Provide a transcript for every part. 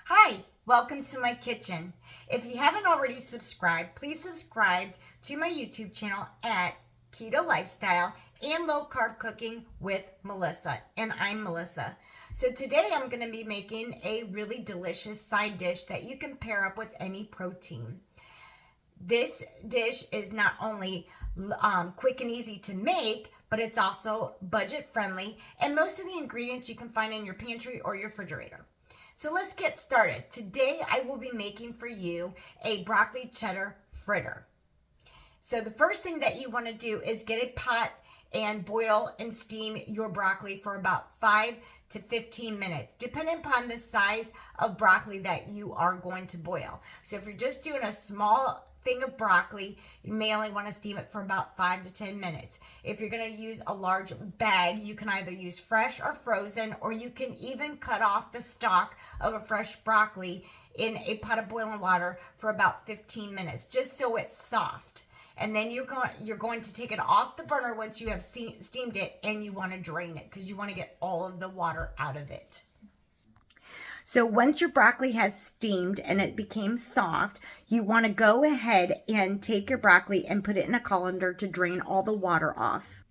Hi, welcome to my kitchen. If you haven't already subscribed, please subscribe to my YouTube channel at Ketolifestyle and Low Carb Cooking with Melissa. And I'm Melissa. So today I'm going to be making a really delicious side dish that you can pair up with any protein. This dish is not only quick and easy to make, but it's also budget friendly, and most of the ingredients you can find in your pantry or your refrigerator. So let's get started. Today I will be making for you a broccoli cheddar fritter. So the first thing that you want to do is get a pot and boil and steam your broccoli for about 5 to 15 minutes, depending upon the size of broccoli that you are going to boil. So if you're just doing a small thing of broccoli, you may only want to steam it for about 5 to 10 minutes. If you're going to use a large bag, you can either use fresh or frozen, or you can even cut off the stalk of a fresh broccoli in a pot of boiling water for about 15 minutes, just so it's soft. And then you're going to take it off the burner once you have steamed it, and you want to drain it because you want to get all of the water out of it. So once your broccoli has steamed and it became soft, you want to go ahead and take your broccoli and put it in a colander to drain all the water off.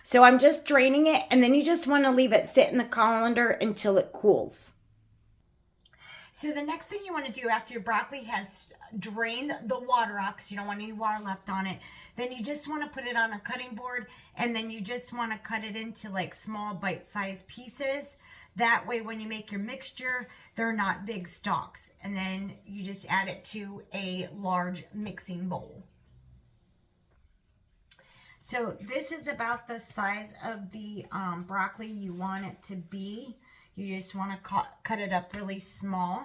So I'm just draining it, and then you just want to leave it sit in the colander until it cools. So the next thing you want to do after your broccoli has drained the water off, because you don't want any water left on it, then you just want to put it on a cutting board, and then you just want to cut it into like small bite-sized pieces. That way when you make your mixture, they're not big stalks. And then you just add it to a large mixing bowl. So this is about the size of the broccoli you want it to be. You just want to cut it up really small.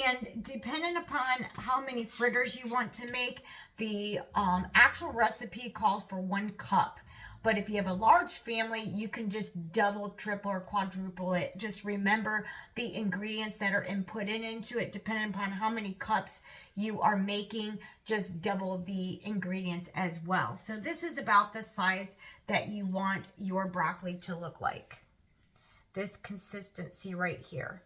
And depending upon how many fritters you want to make, the actual recipe calls for 1 cup. But if you have a large family, you can just double, triple, or quadruple it. Just remember the ingredients that are input into it, depending upon how many cups you are making, just double the ingredients as well. So this is about the size that you want your broccoli to look like. This consistency right here.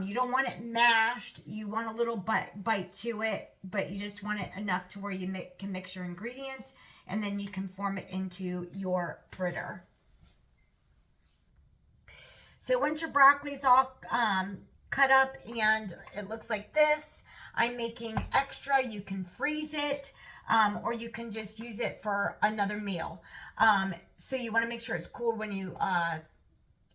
You don't want it mashed. You want a little bite to it, but you just want it enough to where you can mix your ingredients, and then you can form it into your fritter. So once your broccoli's all cut up and it looks like this, I'm making extra. You can freeze it, or you can just use it for another meal. So you want to make sure it's cool when you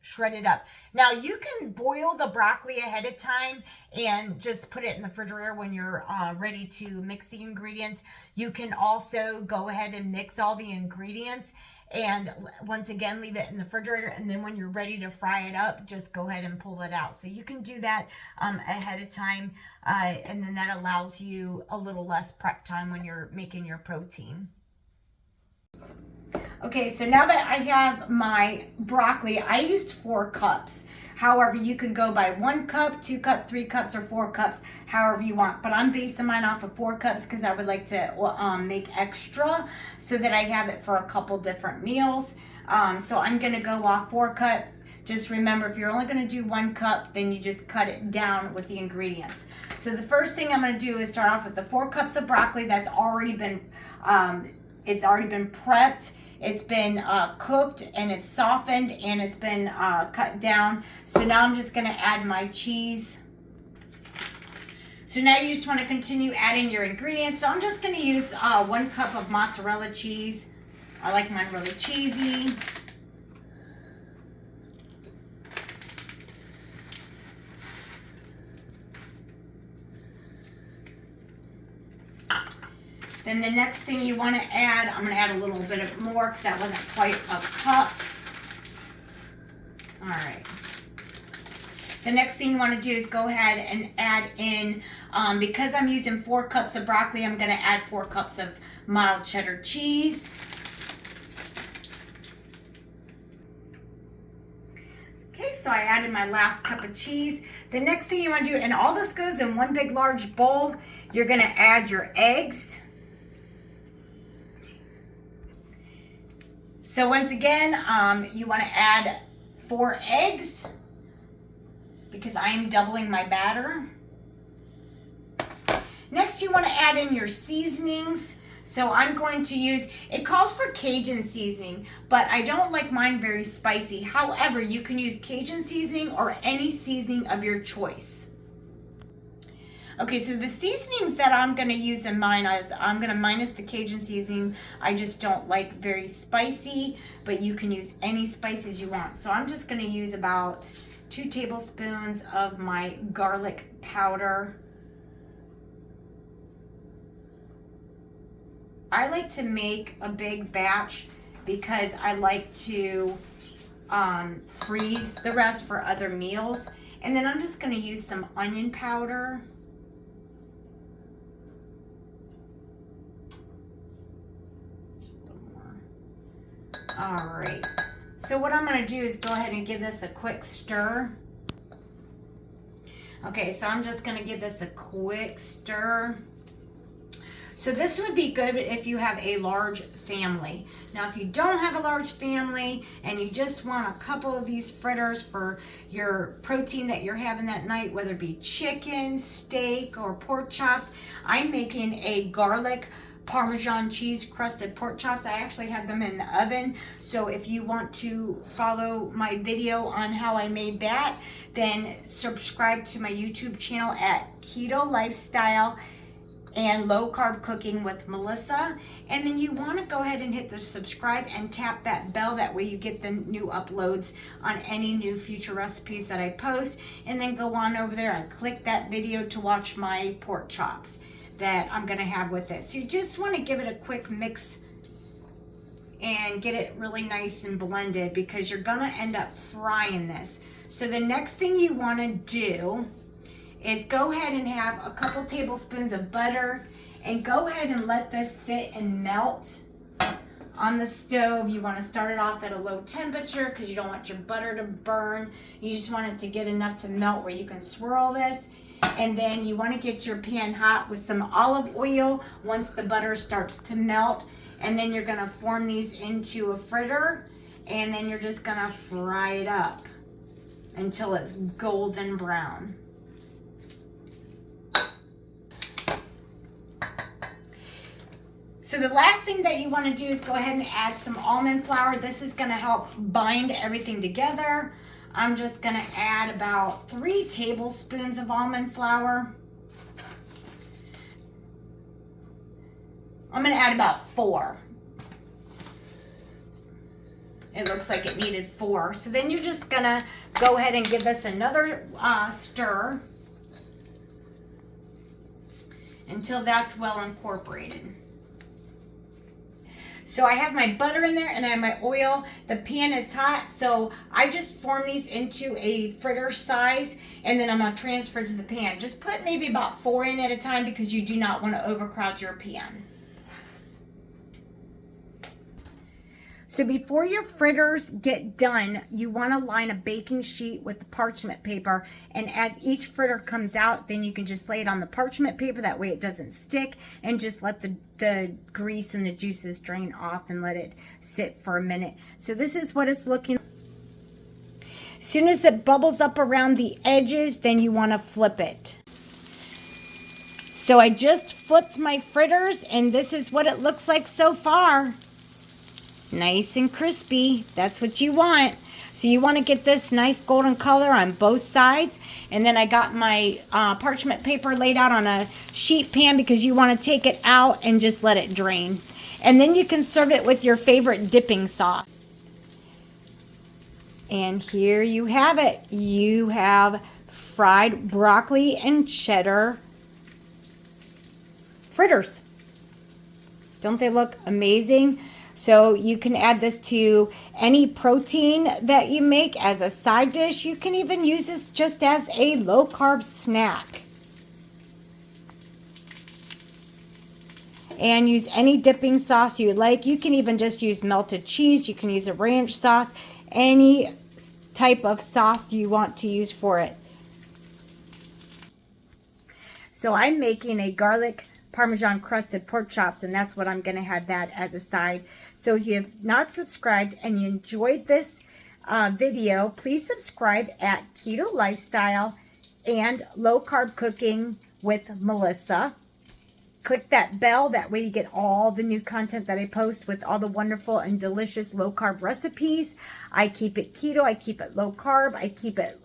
shred it up. Now you can boil the broccoli ahead of time and just put it in the refrigerator when you're ready to mix the ingredients. You can also go ahead and mix all the ingredients and once again leave it in the refrigerator, and then when you're ready to fry it up, just go ahead and pull it out. So you can do that ahead of time, and then that allows you a little less prep time when you're making your protein. Okay, so now that I have my broccoli, I used 4 cups. However, you can go by 1 cup, 2 cups, 3 cups, or 4 cups, however you want. But I'm basing mine off of 4 cups because I would like to make extra so that I have it for a couple different meals. So I'm going to go off 4 cup. Just remember, if you're only going to do 1 cup, then you just cut it down with the ingredients. So the first thing I'm going to do is start off with the 4 cups of broccoli that's already been, it's already been prepped. It's been cooked, and it's softened, and it's been cut down. So now I'm just going to add my cheese. So now you just want to continue adding your ingredients. So I'm just going to use 1 cup of mozzarella cheese. I like mine really cheesy. Then the next thing you want to add, I'm going to add a little bit of more because that wasn't quite a cup. All right. The next thing you want to do is go ahead and add in, because I'm using 4 cups of broccoli, I'm going to add 4 cups of mild cheddar cheese. Okay, so I added my last cup of cheese. The next thing you want to do, and all this goes in one big large bowl, you're going to add your eggs. So once again, you want to add 4 eggs. because I am doubling my batter. Next, you want to add in your seasonings. So I'm going to use, it calls for Cajun seasoning, but I don't like mine very spicy. However, you can use Cajun seasoning or any seasoning of your choice. Okay, so the seasonings that I'm going to use in mine is, I'm going to minus the Cajun seasoning. I just don't like very spicy, but you can use any spices you want. So I'm just going to use about 2 tablespoons of my garlic powder. I like to make a big batch because I like to freeze the rest for other meals. And then I'm just going to use some onion powder. Just a little more. All right. So what I'm going to do is go ahead and give this a quick stir. Okay, so I'm just going to give this a quick stir. So this would be good if you have a large family. Now, if you don't have a large family and you just want a couple of these fritters for your protein that you're having that night, whether it be chicken, steak, or pork chops, I'm making a garlic Parmesan cheese crusted pork chops. I actually have them in the oven. So if you want to follow my video on how I made that, then subscribe to my YouTube channel at Ketolifestyle and Low Carb Cooking with Melissa. And then you want to go ahead and hit the subscribe and tap that bell. That way you get the new uploads on any new future recipes that I post. And then go on over there and click that video to watch my pork chops that I'm going to have with it. So you just want to give it a quick mix and get it really nice and blended, because you're going to end up frying this. So the next thing you want to do is go ahead and have a couple tablespoons of butter and go ahead and let this sit and melt on the stove. You want to start it off at a low temperature because you don't want your butter to burn. You just want it to get enough to melt where you can swirl this. And then you want to get your pan hot with some olive oil once the butter starts to melt. And then you're going to form these into a fritter, and then you're just going to fry it up until it's golden brown. So the last thing that you want to do is go ahead and add some almond flour. This is going to help bind everything together. I'm just going to add about 3 tablespoons of almond flour. I'm going to add about 4. It looks like it needed 4. So then you're just going to go ahead and give this another stir until that's well incorporated. So I have my butter in there and I have my oil. The pan is hot, so I just form these into a fritter size, and then I'm going to transfer to the pan. Just put maybe about 4 in at a time because you do not want to overcrowd your pan. So before your fritters get done, you want to line a baking sheet with the parchment paper, and as each fritter comes out, then you can just lay it on the parchment paper. That way it doesn't stick, and just let the grease and the juices drain off and let it sit for a minute. So this is what it's looking like. As soon as it bubbles up around the edges, then you want to flip it. So I just flipped my fritters, and this is what it looks like so far. Nice and crispy. That's what you want. So you want to get this nice golden color on both sides. And then I got my parchment paper laid out on a sheet pan because you want to take it out and just let it drain. And then you can serve it with your favorite dipping sauce. And here you have it. You have fried broccoli and cheddar fritters. Don't they look amazing? So you can add this to any protein that you make as a side dish. You can even use this just as a low-carb snack. And use any dipping sauce you like. You can even just use melted cheese. You can use a ranch sauce. Any type of sauce you want to use for it. So I'm making a garlic Parmesan crusted pork chops, and that's what I'm going to have that as a side. So if you have not subscribed and you enjoyed this video, please subscribe at Keto Lifestyle and Low Carb Cooking with Melissa. Click that bell, that way you get all the new content that I post with all the wonderful and delicious low carb recipes. I keep it keto, I keep it low carb, I keep it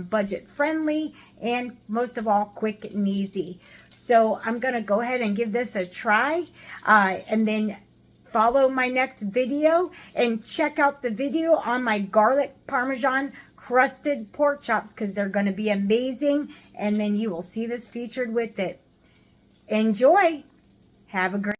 budget friendly, and most of all, quick and easy. So I'm going to go ahead and give this a try, and then follow my next video and check out the video on my garlic parmesan crusted pork chops, because they're going to be amazing, and then you will see this featured with it. Enjoy. Have a great